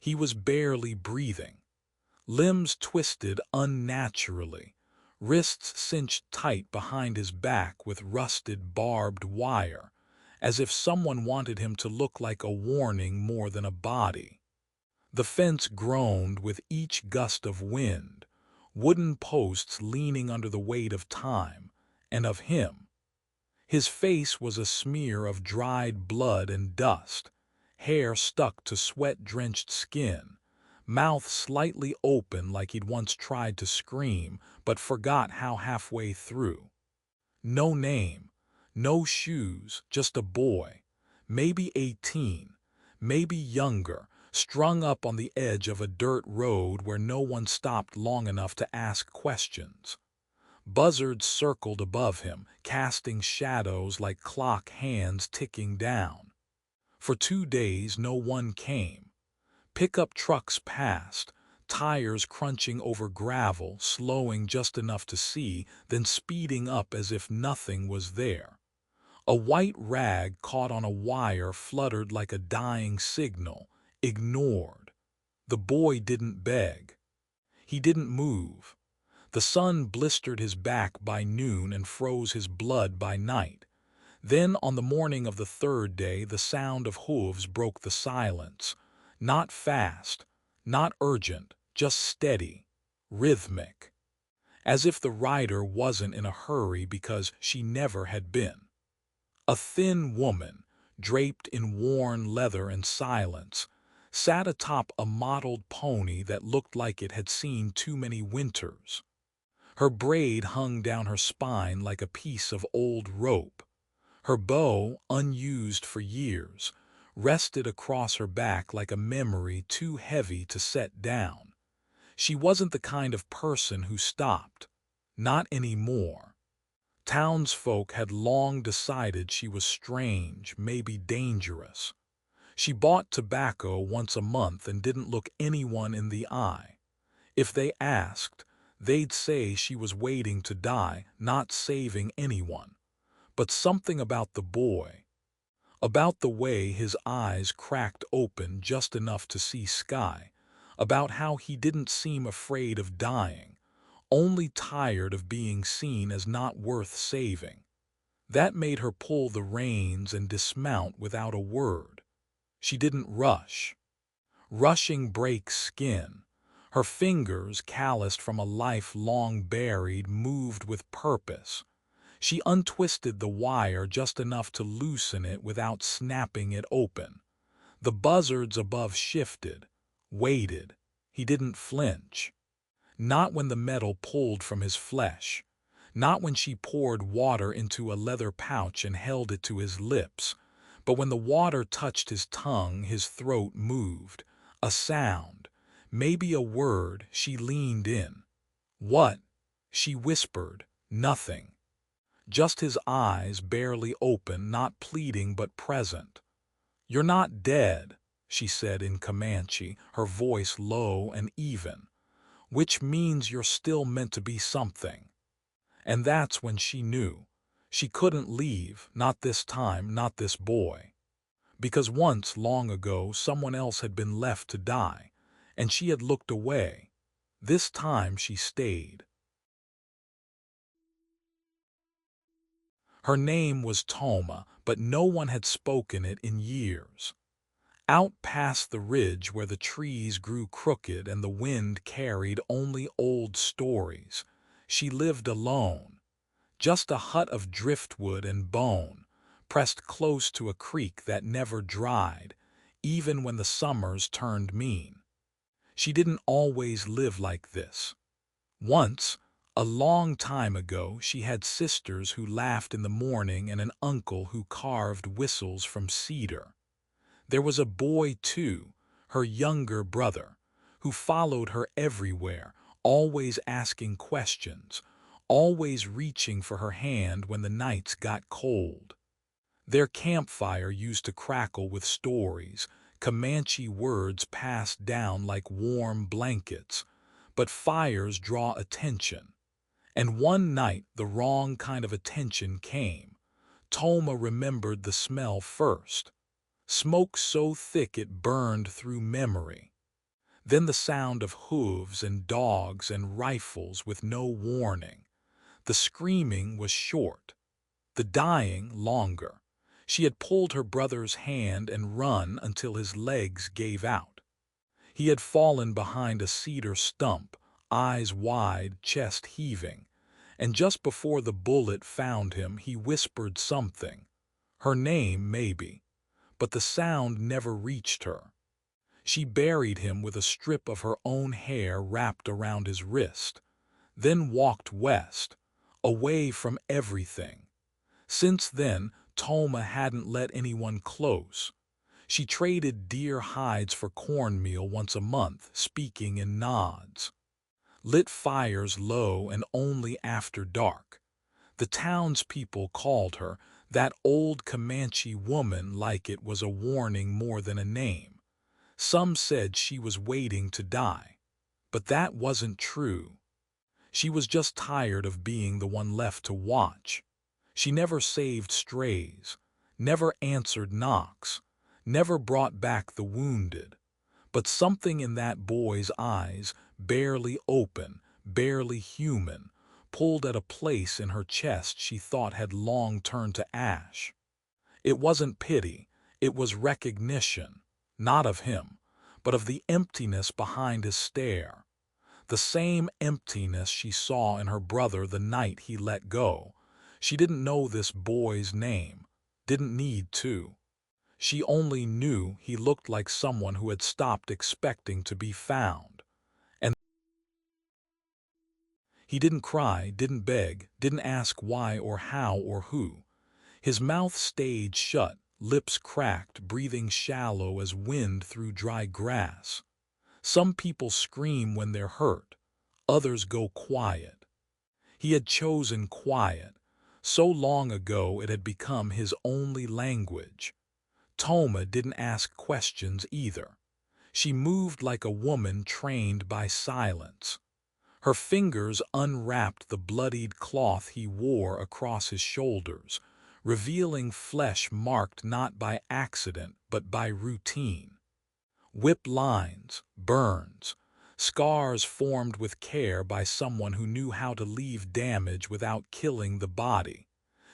He was barely breathing, limbs twisted unnaturally, wrists cinched tight behind his back with rusted barbed wire, as if someone wanted him to look like a warning more than a body. The fence groaned with each gust of wind, wooden posts leaning under the weight of time, and of him. His face was a smear of dried blood and dust, hair stuck to sweat-drenched skin, mouth slightly open like he'd once tried to scream but forgot how halfway through. No name, no shoes, just a boy, maybe 18, maybe younger, strung up on the edge of a dirt road where no one stopped long enough to ask questions. Buzzards circled above him, casting shadows like clock hands ticking down. For 2 days no one came. Pickup trucks passed, tires crunching over gravel, slowing just enough to see, then speeding up as if nothing was there. A white rag caught on a wire fluttered like a dying signal, ignored. The boy didn't beg. He didn't move. The sun blistered his back by noon and froze his blood by night. Then, on the morning of the third day, the sound of hooves broke the silence. Not fast, not urgent, just steady, rhythmic. As if the rider wasn't in a hurry because she never had been. A thin woman, draped in worn leather and silence, sat atop a mottled pony that looked like it had seen too many winters. Her braid hung down her spine like a piece of old rope. Her bow, unused for years, rested across her back like a memory too heavy to set down. She wasn't the kind of person who stopped. Not anymore. Townsfolk had long decided she was strange, maybe dangerous. She bought tobacco once a month and didn't look anyone in the eye. If they asked, they'd say she was waiting to die, not saving anyone. But something about the boy, about the way his eyes cracked open just enough to see sky, about how he didn't seem afraid of dying, only tired of being seen as not worth saving. That made her pull the reins and dismount without a word. She didn't rush. Rushing breaks skin. Her fingers, calloused from a life long buried, moved with purpose. She untwisted the wire just enough to loosen it without snapping it open. The buzzards above shifted, waited. He didn't flinch. Not when the metal pulled from his flesh. Not when she poured water into a leather pouch and held it to his lips. But when the water touched his tongue, his throat moved. A sound. Maybe a word. She leaned in. What? She whispered. Nothing. Just his eyes, barely open, not pleading but present. "You're not dead," she said in Comanche, her voice low and even, "which means you're still meant to be something." And that's when she knew. She couldn't leave, not this time, not this boy. Because once, long ago, someone else had been left to die, and she had looked away. This time she stayed. Her name was Toma, but no one had spoken it in years. Out past the ridge where the trees grew crooked and the wind carried only old stories, she lived alone. Just a hut of driftwood and bone, pressed close to a creek that never dried, even when the summers turned mean. She didn't always live like this. Once, a long time ago, she had sisters who laughed in the morning and an uncle who carved whistles from cedar. There was a boy, too, her younger brother, who followed her everywhere, always asking questions, always reaching for her hand when the nights got cold. Their campfire used to crackle with stories, Comanche words passed down like warm blankets, but fires draw attention. And one night the wrong kind of attention came. Toma remembered the smell first. Smoke so thick it burned through memory. Then the sound of hooves and dogs and rifles with no warning. The screaming was short, the dying longer. She had pulled her brother's hand and run until his legs gave out. He had fallen behind a cedar stump, eyes wide, chest heaving, and just before the bullet found him, he whispered something. Her name, maybe, but the sound never reached her. She buried him with a strip of her own hair wrapped around his wrist, then walked west, away from everything. Since then, Toma hadn't let anyone close. She traded deer hides for cornmeal once a month, speaking in nods. Lit fires low and only after dark. The townspeople called her that old Comanche woman like it was a warning more than a name. Some said she was waiting to die, but that wasn't true. She was just tired of being the one left to watch. She never saved strays, never answered knocks, never brought back the wounded. But something in that boy's eyes, barely open, barely human, pulled at a place in her chest she thought had long turned to ash. It wasn't pity, it was recognition, not of him, but of the emptiness behind his stare. The same emptiness she saw in her brother the night he let go. She didn't know this boy's name, didn't need to. She only knew he looked like someone who had stopped expecting to be found. And he didn't cry, didn't beg, didn't ask why or how or who. His mouth stayed shut, lips cracked, breathing shallow as wind through dry grass. Some people scream when they're hurt, others go quiet. He had chosen quiet. So long ago it had become his only language. Toma didn't ask questions either. She moved like a woman trained by silence. Her fingers unwrapped the bloodied cloth he wore across his shoulders, revealing flesh marked not by accident but by routine. Whip lines, burns, scars formed with care by someone who knew how to leave damage without killing the body.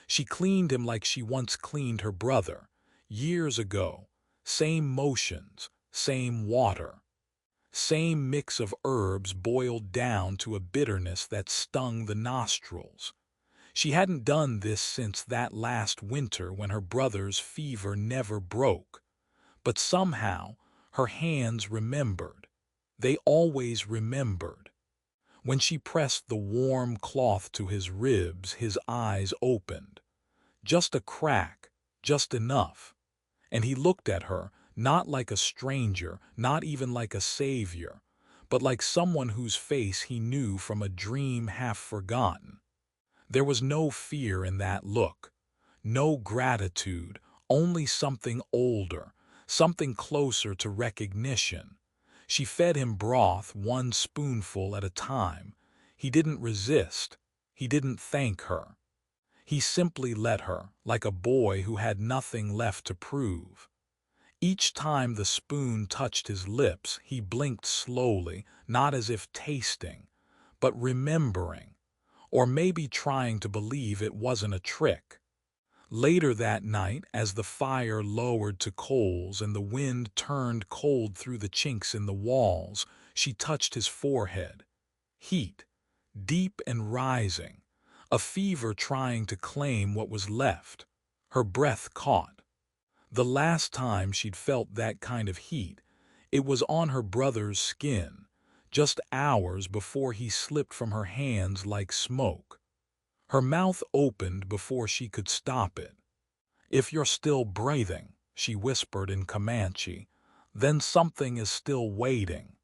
She cleaned him like she once cleaned her brother, years ago. Same motions, same water, same mix of herbs boiled down to a bitterness that stung the nostrils. She hadn't done this since that last winter when her brother's fever never broke. But somehow, her hands remembered. They always remembered. When she pressed the warm cloth to his ribs, his eyes opened. Just a crack, just enough. And he looked at her, not like a stranger, not even like a savior, but like someone whose face he knew from a dream half forgotten. There was no fear in that look, no gratitude, only something older, something closer to recognition. She fed him broth one spoonful at a time. He didn't resist. He didn't thank her. He simply let her, like a boy who had nothing left to prove. Each time the spoon touched his lips, he blinked slowly, not as if tasting, but remembering, or maybe trying to believe it wasn't a trick. Later that night, as the fire lowered to coals and the wind turned cold through the chinks in the walls, she touched his forehead. Heat, deep and rising, a fever trying to claim what was left. Her breath caught. The last time she'd felt that kind of heat, it was on her brother's skin, just hours before he slipped from her hands like smoke. Her mouth opened before she could stop it. "If you're still breathing," she whispered in Comanche, "then something is still waiting."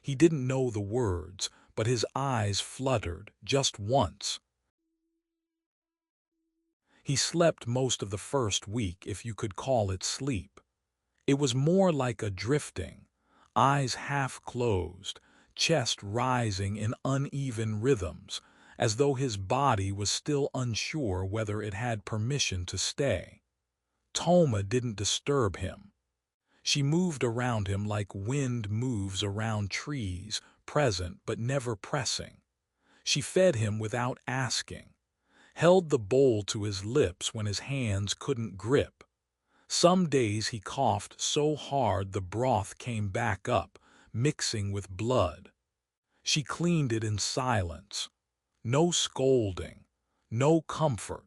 He didn't know the words, but his eyes fluttered, just once. He slept most of the first week, if you could call it sleep. It was more like a drifting, eyes half closed, chest rising in uneven rhythms, as though his body was still unsure whether it had permission to stay. Toma didn't disturb him. She moved around him like wind moves around trees, present but never pressing. She fed him without asking, held the bowl to his lips when his hands couldn't grip. Some days he coughed so hard the broth came back up, mixing with blood. She cleaned it in silence. No scolding, no comfort,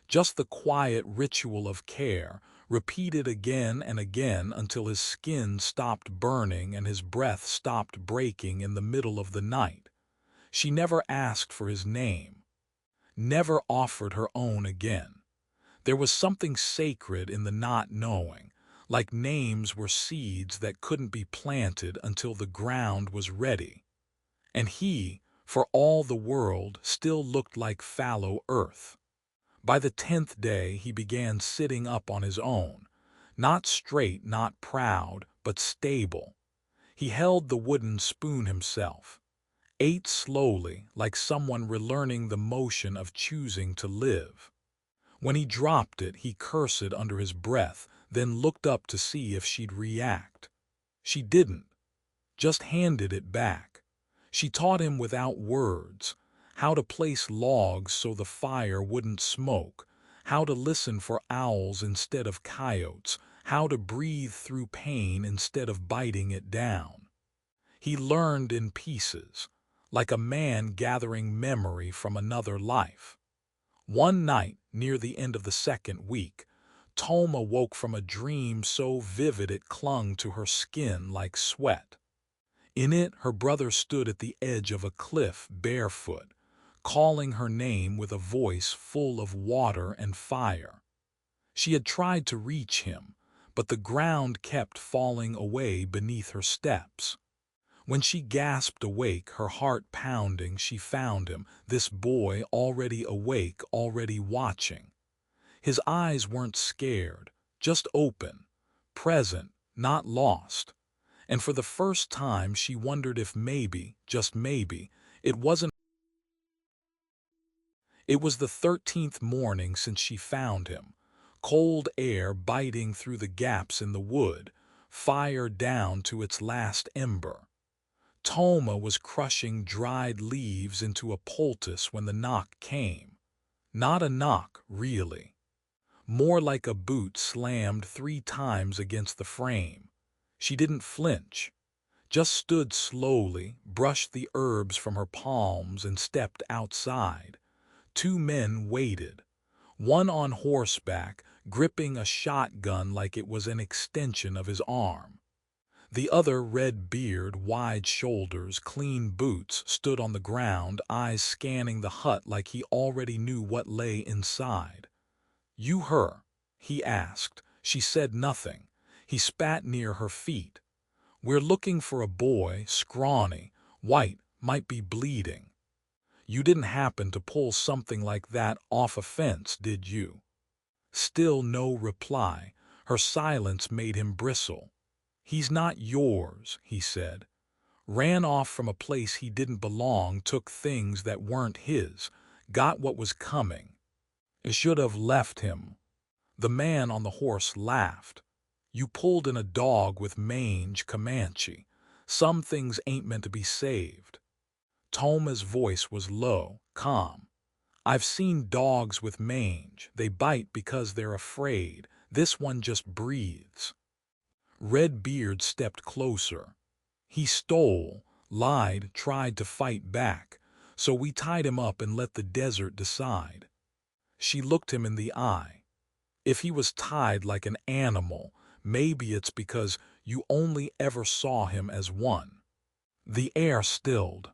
just the quiet ritual of care, repeated again and again until his skin stopped burning and his breath stopped breaking in the middle of the night. She never asked for his name, never offered her own again. There was something sacred in the not knowing, like names were seeds that couldn't be planted until the ground was ready. And he, for all the world, still looked like fallow earth. By the 10th day he began sitting up on his own, not straight, not proud, but stable. He held the wooden spoon himself, ate slowly, like someone relearning the motion of choosing to live. When he dropped it, he cursed under his breath, then looked up to see if she'd react. She didn't, just handed it back. She taught him without words, how to place logs so the fire wouldn't smoke, how to listen for owls instead of coyotes, how to breathe through pain instead of biting it down. He learned in pieces, like a man gathering memory from another life. One night, near the end of the 2nd week, Toma woke from a dream so vivid it clung to her skin like sweat. In it, her brother stood at the edge of a cliff barefoot, calling her name with a voice full of water and fire. She had tried to reach him, but the ground kept falling away beneath her steps. When she gasped awake, her heart pounding, she found him, this boy already awake, already watching. His eyes weren't scared, just open, present, not lost. And for the first time she wondered if maybe, just maybe, it wasn't. It was the 13th morning since she found him, cold air biting through the gaps in the wood, fire down to its last ember. Toma was crushing dried leaves into a poultice when the knock came. Not a knock, really. More like a boot slammed 3 times against the frame. She didn't flinch, just stood slowly, brushed the herbs from her palms, and stepped outside. 2 men waited, one on horseback, gripping a shotgun like it was an extension of his arm. The other, red beard, wide shoulders, clean boots, stood on the ground, eyes scanning the hut like he already knew what lay inside. "You her?" he asked. She said nothing. He spat near her feet. "We're looking for a boy, scrawny, white, might be bleeding. You didn't happen to pull something like that off a fence, did you?" Still no reply. Her silence made him bristle. "He's not yours," he said. "Ran off from a place he didn't belong, took things that weren't his, got what was coming. Should have left him." The man on the horse laughed. "You pulled in a dog with mange, Comanche. Some things ain't meant to be saved." Toma's voice was low, calm. "I've seen dogs with mange. They bite because they're afraid. This one just breathes." Redbeard stepped closer. "He stole, lied, tried to fight back. So we tied him up and let the desert decide." She looked him in the eye. "If he was tied like an animal, maybe it's because you only ever saw him as one." The air stilled.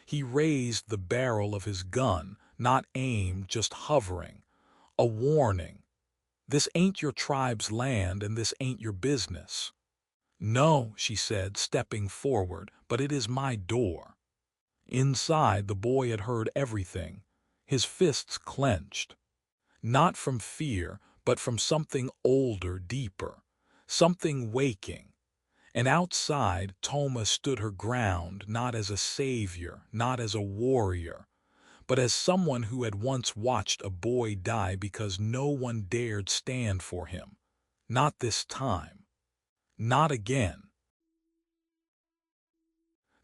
He raised the barrel of his gun, not aimed, just hovering. A warning. "This ain't your tribe's land and this ain't your business." "No," she said, stepping forward, "but it is my door." Inside, the boy had heard everything, his fists clenched. Not from fear, but from something older, deeper, something waking. And outside, Toma stood her ground, not as a savior, not as a warrior, but as someone who had once watched a boy die because no one dared stand for him. Not this time. Not again.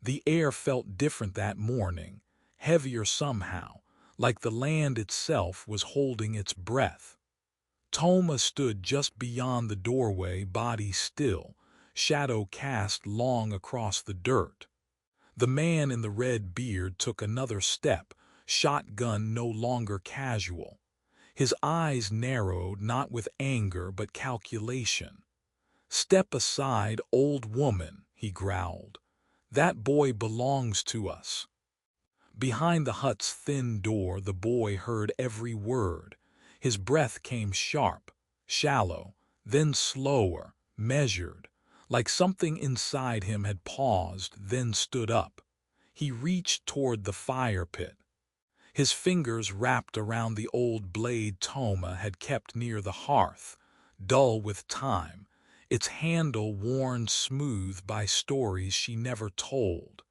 The air felt different that morning, heavier somehow, like the land itself was holding its breath. Toma stood just beyond the doorway, body still, shadow cast long across the dirt. The man in the red beard took another step, shotgun no longer casual. His eyes narrowed not with anger but calculation. "Step aside, old woman," he growled. "That boy belongs to us." Behind the hut's thin door the boy heard every word. His breath came sharp, shallow, then slower, measured, like something inside him had paused, then stood up. He reached toward the fire pit. His fingers wrapped around the old blade Toma had kept near the hearth, dull with time, its handle worn smooth by stories she never told.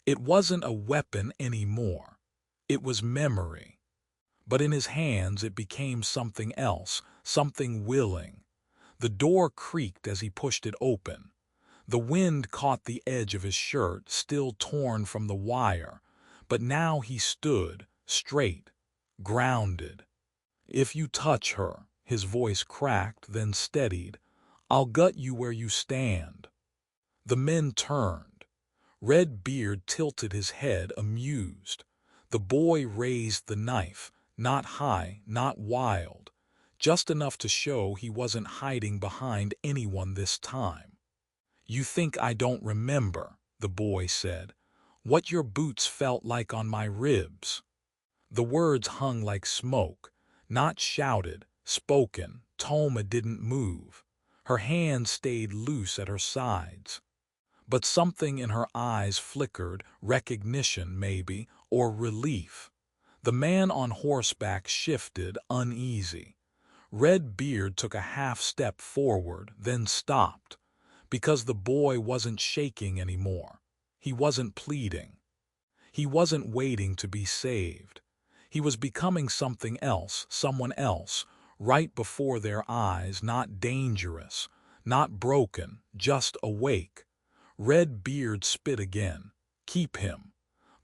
It wasn't a weapon anymore. It was memory. But in his hands it became something else, something willing. The door creaked as he pushed it open. The wind caught the edge of his shirt, still torn from the wire, but now he stood, straight, grounded. "If you touch her," his voice cracked, then steadied, "I'll gut you where you stand." The men turned. Red Beard tilted his head, amused. The boy raised the knife, not high, not wild, just enough to show he wasn't hiding behind anyone this time. "You think I don't remember," the boy said, "what your boots felt like on my ribs?" The words hung like smoke, not shouted, spoken. Toma didn't move. Her hands stayed loose at her sides. But something in her eyes flickered, recognition maybe, or relief. The man on horseback shifted, uneasy. Red Beard took a half step forward, then stopped, because the boy wasn't shaking anymore. He wasn't pleading. He wasn't waiting to be saved. He was becoming something else, someone else, right before their eyes, not dangerous, not broken, just awake. Red Beard spit again. "Keep him.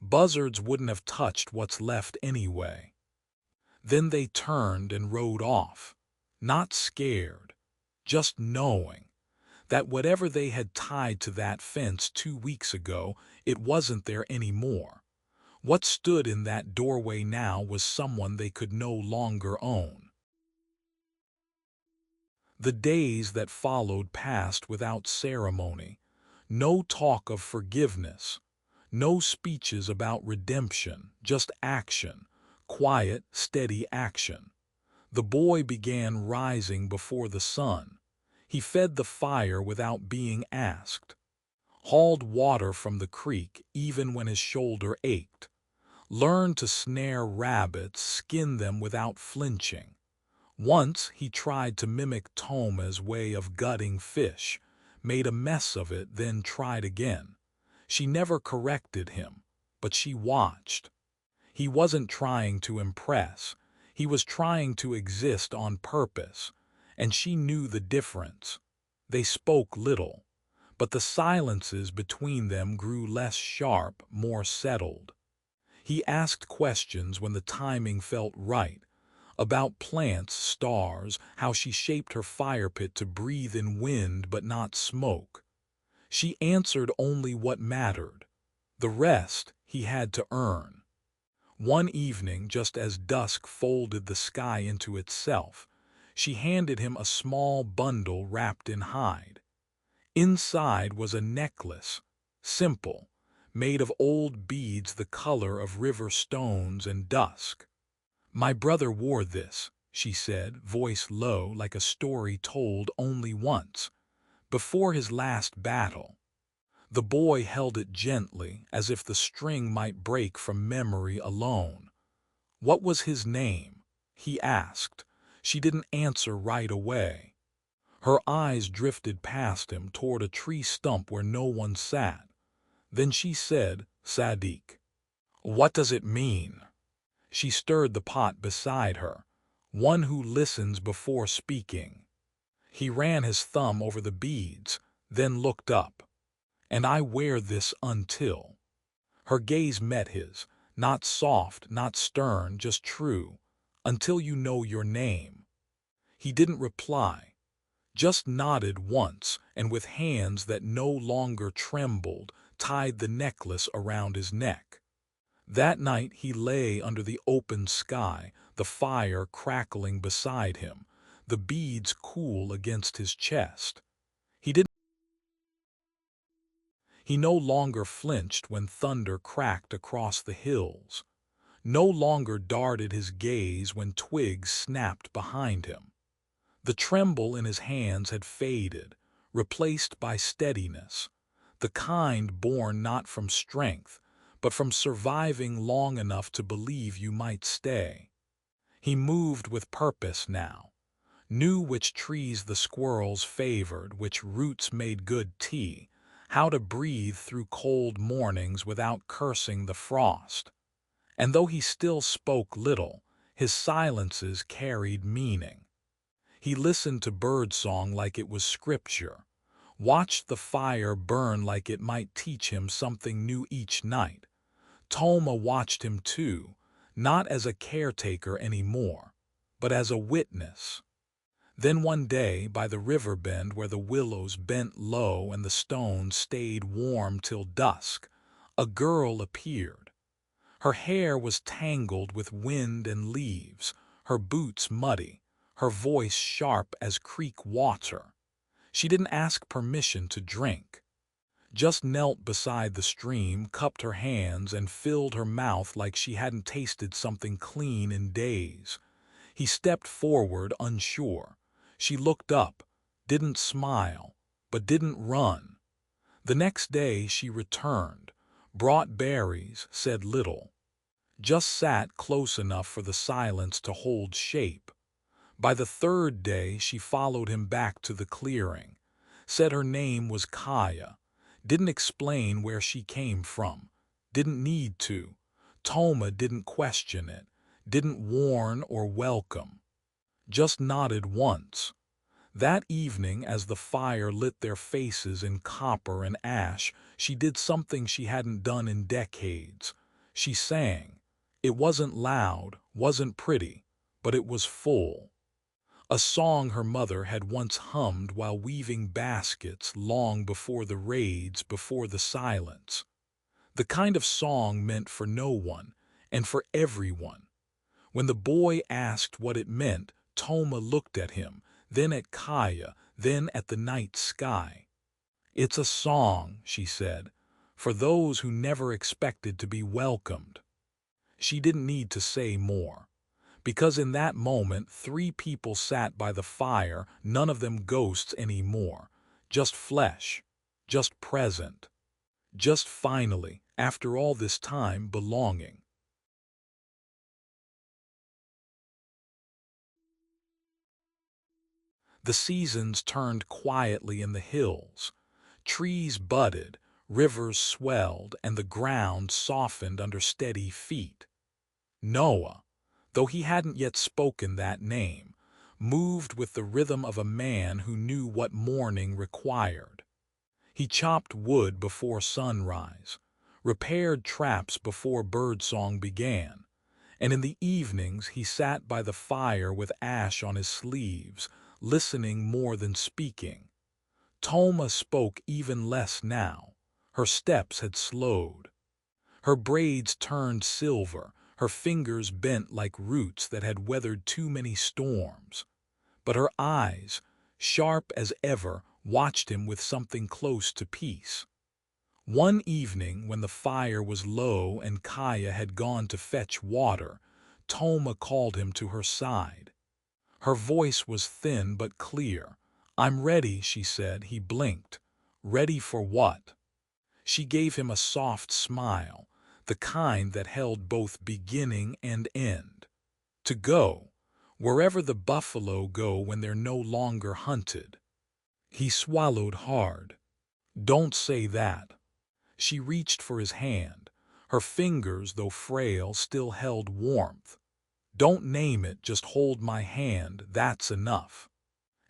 Buzzards wouldn't have touched what's left anyway." Then they turned and rode off, not scared, just knowing that whatever they had tied to that fence 2 weeks ago, it wasn't there anymore. What stood in that doorway now was someone they could no longer own. The days that followed passed without ceremony. No talk of forgiveness, no speeches about redemption, just action, quiet, steady action. The boy began rising before the sun. He fed the fire without being asked, hauled water from the creek even when his shoulder ached, learned to snare rabbits, skin them without flinching. Once he tried to mimic Toma's way of gutting fish, made a mess of it, then tried again. She never corrected him, but she watched. He wasn't trying to impress. He was trying to exist on purpose, and she knew the difference. They spoke little, but the silences between them grew less sharp, more settled. He asked questions when the timing felt right, about plants, stars, how she shaped her fire pit to breathe in wind but not smoke. She answered only what mattered. The rest he had to earn. One evening, just as dusk folded the sky into itself, she handed him a small bundle wrapped in hide. Inside was a necklace, simple, made of old beads the color of river stones and dusk. "My brother wore this," she said, voice low like a story told only once, "before his last battle." The boy held it gently, as if the string might break from memory alone. "What was his name?" he asked. She didn't answer right away. Her eyes drifted past him toward a tree stump where no one sat. Then she said, "Sadiq." "What does it mean?" She stirred the pot beside her. "One who listens before speaking." He ran his thumb over the beads. then looked up. "And I wear this until—" Her gaze met his, not soft, not stern, just true. "Until you know your name." He didn't reply, just nodded once, and with hands that no longer trembled, tied the necklace around his neck. That night he lay under the open sky, the fire crackling beside him, the beads cool against his chest. He didn't. He no longer flinched when thunder cracked across the hills, no longer darted his gaze when twigs snapped behind him. The tremble in his hands had faded, replaced by steadiness, the kind born not from strength, but from surviving long enough to believe you might stay. He moved with purpose now, knew which trees the squirrels favored, which roots made good tea, how to breathe through cold mornings without cursing the frost. And though he still spoke little, his silences carried meaning. He listened to birdsong like it was scripture, watched the fire burn like it might teach him something new each night. Toma watched him too, not as a caretaker anymore, but as a witness. Then one day, by the river bend where the willows bent low and the stones stayed warm till dusk, a girl appeared. Her hair was tangled with wind and leaves, her boots muddy, her voice sharp as creek water. She didn't ask permission to drink, just knelt beside the stream, cupped her hands, and filled her mouth like she hadn't tasted something clean in days. He stepped forward, unsure. She looked up, didn't smile, but didn't run. The next day she returned, brought berries, said little, just sat close enough for the silence to hold shape. By the third day she followed him back to the clearing, said her name was Kaya, didn't explain where she came from, didn't need to. Toma didn't question it, didn't warn or welcome, just nodded once. That evening, as the fire lit their faces in copper and ash, she did something she hadn't done in decades. She sang. It wasn't loud, wasn't pretty, but it was full. A song her mother had once hummed while weaving baskets long before the raids, before the silence. The kind of song meant for no one, and for everyone. When the boy asked what it meant, Toma looked at him, then at Kaya, then at the night sky. "It's a song," she said, "for those who never expected to be welcomed." She didn't need to say more, because in that moment 3 people sat by the fire, none of them ghosts anymore, just flesh, just present, just finally, after all this time, belonging. The seasons turned quietly in the hills. Trees budded, rivers swelled, and the ground softened under steady feet. Noah, though he hadn't yet spoken that name, moved with the rhythm of a man who knew what morning required. He chopped wood before sunrise, repaired traps before birdsong began, and in the evenings he sat by the fire with ash on his sleeves, listening more than speaking. Toma spoke even less now. Her steps had slowed. Her braids turned silver, her fingers bent like roots that had weathered too many storms. But her eyes, sharp as ever, watched him with something close to peace. One evening, when the fire was low and Kaya had gone to fetch water, Toma called him to her side. Her voice was thin but clear. "I'm ready," she said. He blinked. "Ready for what?" She gave him a soft smile, the kind that held both beginning and end. "To go, wherever the buffalo go when they're no longer hunted." He swallowed hard. "Don't say that." She reached for his hand. Her fingers, though frail, still held warmth. "Don't name it, just hold my hand, that's enough."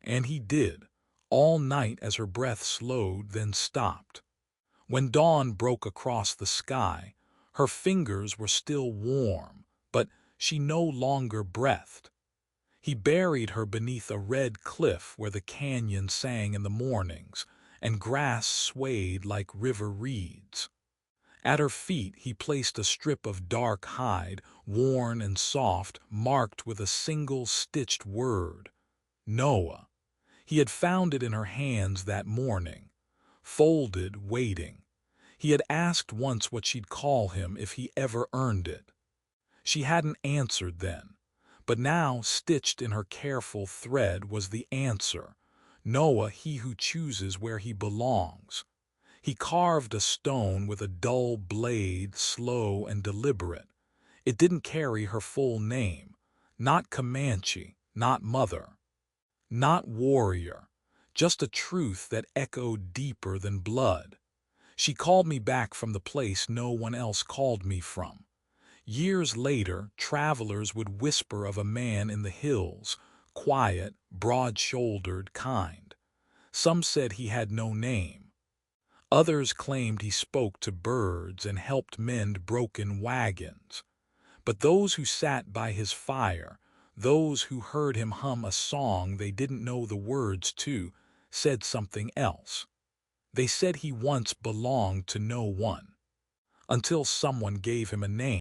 And he did, all night as her breath slowed, then stopped. When dawn broke across the sky, her fingers were still warm, but she no longer breathed. He buried her beneath a red cliff where the canyon sang in the mornings, and grass swayed like river reeds. At her feet he placed a strip of dark hide, worn and soft, marked with a single stitched word, Noah. He had found it in her hands that morning, folded, waiting. He had asked once what she'd call him if he ever earned it. She hadn't answered then, but now, stitched in her careful thread, was the answer. Noah, he who chooses where he belongs. He carved a stone with a dull blade, slow and deliberate. It didn't carry her full name. Not Comanche, not mother, not warrior. Just a truth that echoed deeper than blood. She called me back from the place no one else called me from. Years later, travelers would whisper of a man in the hills, quiet, broad-shouldered, kind. Some said he had no name. Others claimed he spoke to birds and helped mend broken wagons. But those who sat by his fire, those who heard him hum a song they didn't know the words to, said something else. They said he once belonged to no one, until someone gave him a name.